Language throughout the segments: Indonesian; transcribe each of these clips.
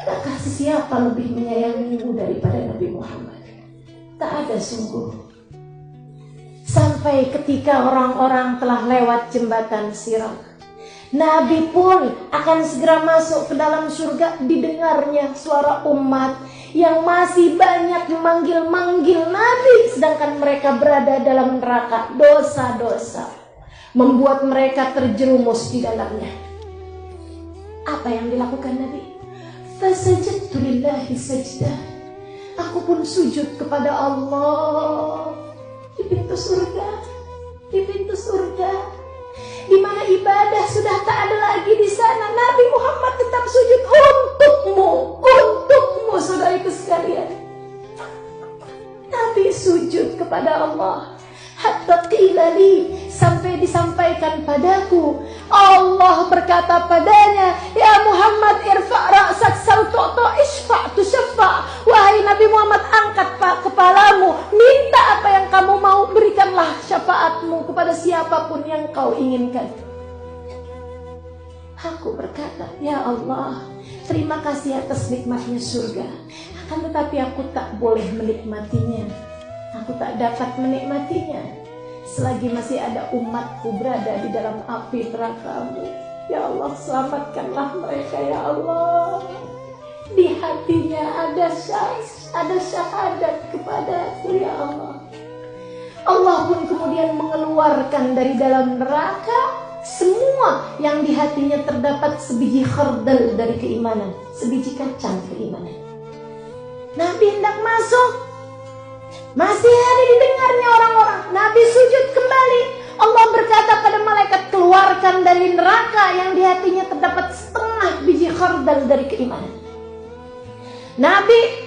Adakah siapa lebih menyayangimu daripada Nabi Muhammad? Tak ada sungguh. Sampai ketika orang-orang telah lewat jembatan Sirat, Nabi pun akan segera masuk ke dalam surga. Didengarnya suara umat yang masih banyak memanggil-manggil Nabi, sedangkan mereka berada dalam neraka. Dosa-dosa membuat mereka terjerumus di dalamnya. Apa yang dilakukan Nabi? Fasajadtu lillahi sajdah. Aku pun sujud kepada Allah di pintu surga, di pintu surga, di mana ibadah sudah tak ada lagi di sana. Nabi Muhammad tetap sujud untukmu, saudariku sekalian. Nabi sujud kepada Allah. Hatta qila li, sampai disampaikan padaku, Allah berkata padanya, ya Muhammad irfa' ra'sak sal tu'ta isfa' tushaffa. Wahai Nabi Muhammad, angkat kepalamu, minta apa yang kamu mau, berikanlah syafaatmu kepada siapapun yang kau inginkan. Aku berkata, ya Allah, terima kasih atas nikmatnya surga, akan tetapi aku tak boleh menikmatinya. Aku tak dapat menikmatinya selagi masih ada umatku berada di dalam api neraka-Mu. Ya Allah, selamatkanlah mereka, ya Allah. Di hatinya ada syahadat kepadaku, ya Allah. Allah pun kemudian mengeluarkan dari dalam neraka semua yang di hatinya terdapat sebiji khardal dari keimanan, sebiji kacang keimanan. Nabi hendak masuk, masih ada didengarnya orang-orang. Nabi sujud kembali. Allah berkata pada malaikat, keluarkan dari neraka yang di hatinya terdapat setengah biji khardal dari keimanan. Nabi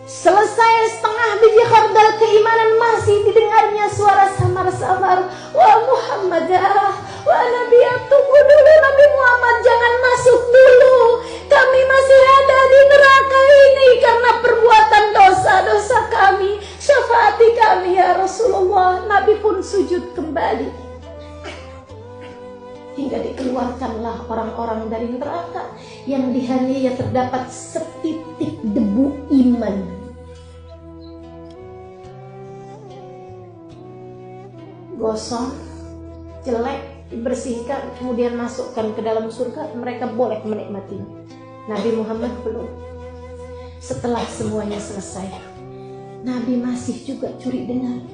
selesai setengah biji khardal keimanan, masih didengarnya suara samar-samar, wa Muhammadah, wa Nabi, tunggu dulu Nabi Muhammad, jangan masuk dulu. Kami masih ada di neraka ini karena perbuatan dosa-dosa kami. Syafaati kami ya Rasulullah. Nabi pun sujud kembali. Hingga dikeluarkanlah orang-orang dari neraka yang di hatinya terdapat setitik debu iman. Gosong, jelek, dibersihkan, kemudian masukkan ke dalam surga. Mereka boleh menikmatinya. Nabi Muhammad belum. Setelah semuanya selesai, Nabi masih juga curi dengar.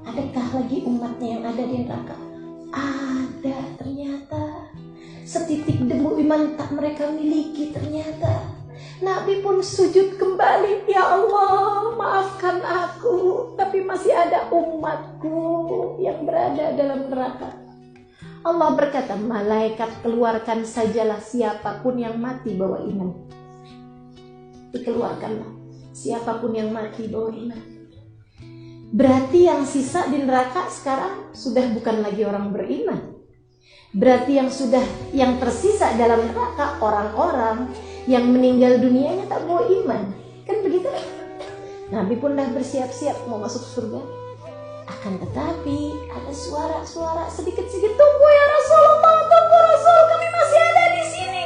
Adakah lagi umatnya yang ada di neraka? Ada, ternyata. Setitik debu iman tak mereka miliki ternyata. Nabi pun sujud kembali. Ya Allah, maafkan aku, tapi masih ada umatku yang berada dalam neraka. Allah berkata, malaikat keluarkan sajalah siapapun yang mati bawa iman. Dikeluarkanlah siapapun yang mati bawa iman. Berarti yang sisa di neraka sekarang sudah bukan lagi orang beriman. Berarti yang tersisa dalam neraka orang-orang yang meninggal dunianya tak bawa iman. Kan begitu? Nabi pun dah bersiap-siap mau masuk surga. Akan tetapi ada suara-suara sedikit-sedikit, tunggu ya Rasulullah, tunggu Rasul, kami masih ada di sini.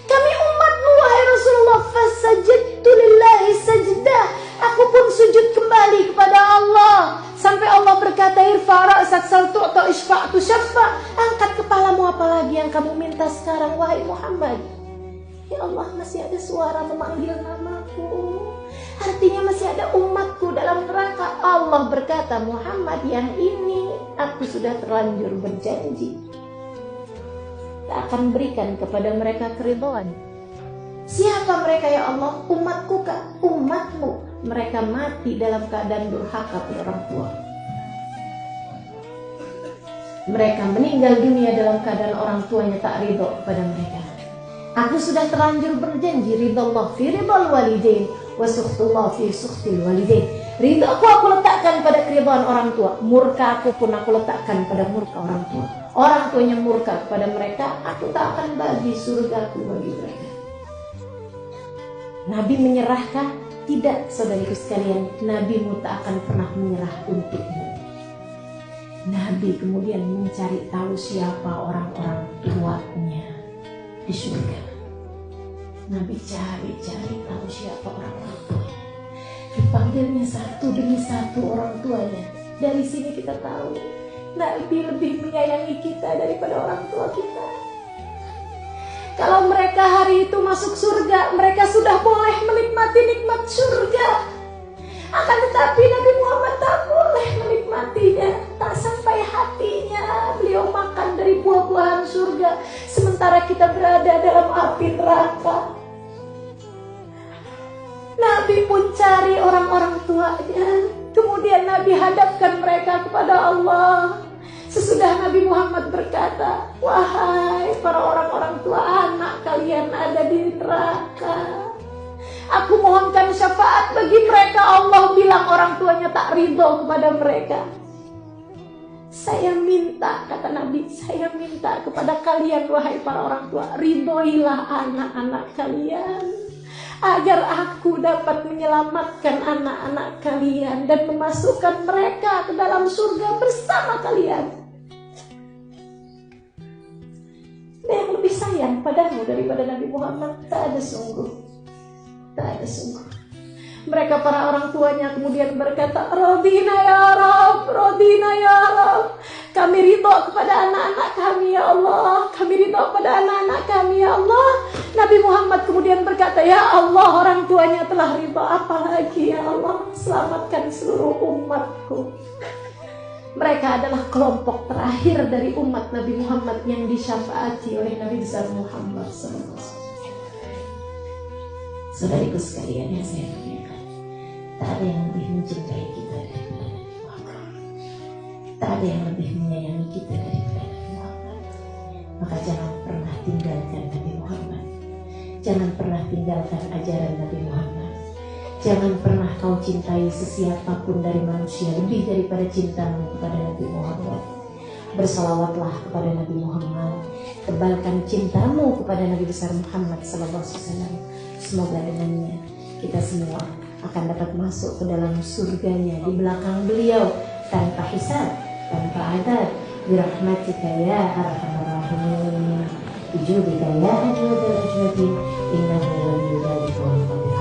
Kami umatmu wahai Rasulullah. Fasajadtu lillahi sajdah. Aku pun sujud kembali kepada Allah. Sampai Allah berkata, irfa ra'sak sal tu'ta isfa' tushaffa. Angkat kepalamu, apalagi yang kamu minta sekarang wahai Muhammad. Ya Allah, masih ada suara memanggil namaku. Artinya masih ada umatku dalam neraka. Allah berkata, Muhammad, yang ini aku sudah terlanjur berjanji tak akan berikan kepada mereka keridhaan. Siapa mereka ya Allah? Umatku kah? Umatmu. Mereka mati dalam keadaan durhaka pada orang tua. Mereka meninggal dunia dalam keadaan orang tuanya tak ridho kepada mereka. Aku sudah terlanjur berjanji, ridallah fi ridal walidain wa sukhtullah fi sukhtil walidain. Ridhaku aku letakkan pada keridhaan orang tua, murka aku pun aku letakkan pada murka orang tua. Orang tuanya murka kepada mereka, aku tak akan bagi surgaku bagi mereka. Nabi menyerahkah? Tidak, saudariku sekalian. Nabimu tak akan pernah menyerah untukmu. Nabi kemudian mencari tahu siapa orang-orang tuanya di surga. Nabi cari-cari tahu siapa orang tua. Dipanggilnya satu demi satu orang tuanya. Dari sini kita tahu Nabi lebih menyayangi kita daripada orang tua kita. Kalau mereka hari itu masuk surga, mereka sudah boleh menikmati nikmat surga. Akan tetapi Nabi Muhammad tak boleh menikmatinya. Tak sampai hatinya beliau makan dari buah-buahan surga, sementara kita berada dalam api neraka. Nabi pun cari orang-orang tuanya. Kemudian Nabi hadapkan mereka kepada Allah. Sesudah Nabi Muhammad berkata, wahai para orang-orang tua, anak kalian ada di neraka. Aku mohonkan syafaat bagi mereka. Allah bilang orang tuanya tak ridho kepada mereka. Saya minta, kata Nabi, saya minta kepada kalian wahai para orang tua, ridhoilah anak-anak kalian, agar aku dapat menyelamatkan anak-anak kalian dan memasukkan mereka ke dalam surga bersama kalian. Ada yang lebih sayang padamu daripada Nabi Muhammad? Tak ada sungguh. Tak ada sungguh. Mereka para orang tuanya kemudian berkata, Rodina ya Rab, Rodina ya Rab. Kami ridho kepada anak-anak kami ya Allah. Kami ridho kepada anak-anak kami ya Allah. Nabi Muhammad kemudian berkata, ya Allah, orang tuanya telah ridho, apalagi ya Allah, selamatkan seluruh umatku. Mereka adalah kelompok terakhir dari umat Nabi Muhammad yang disyafaati oleh Nabi besar Muhammad SAW. Saudariku sekalian yang saya muliakan, tak ada yang lebih mencintai kita daripada Nabi Muhammad. Tak ada yang lebih menyayangi kita daripada Nabi Muhammad. Maka jangan pernah tinggalkan Nabi Muhammad. Jangan pernah tinggalkan ajaran Nabi Muhammad. Jangan pernah kau cintai sesiapapun dari manusia lebih daripada cintamu kepada Nabi Muhammad. Bersalawatlah kepada Nabi Muhammad. Tebalkan cintamu kepada Nabi besar Muhammad SAW. Semoga dengannya kita semua akan dapat masuk ke dalam surganya di belakang beliau tanpa hisab, tanpa adab. Birahmatika ya arhamar rahimin. Bijudika ya ajwadal ajwadin. Innahu waliyyu dzalika wal qadr.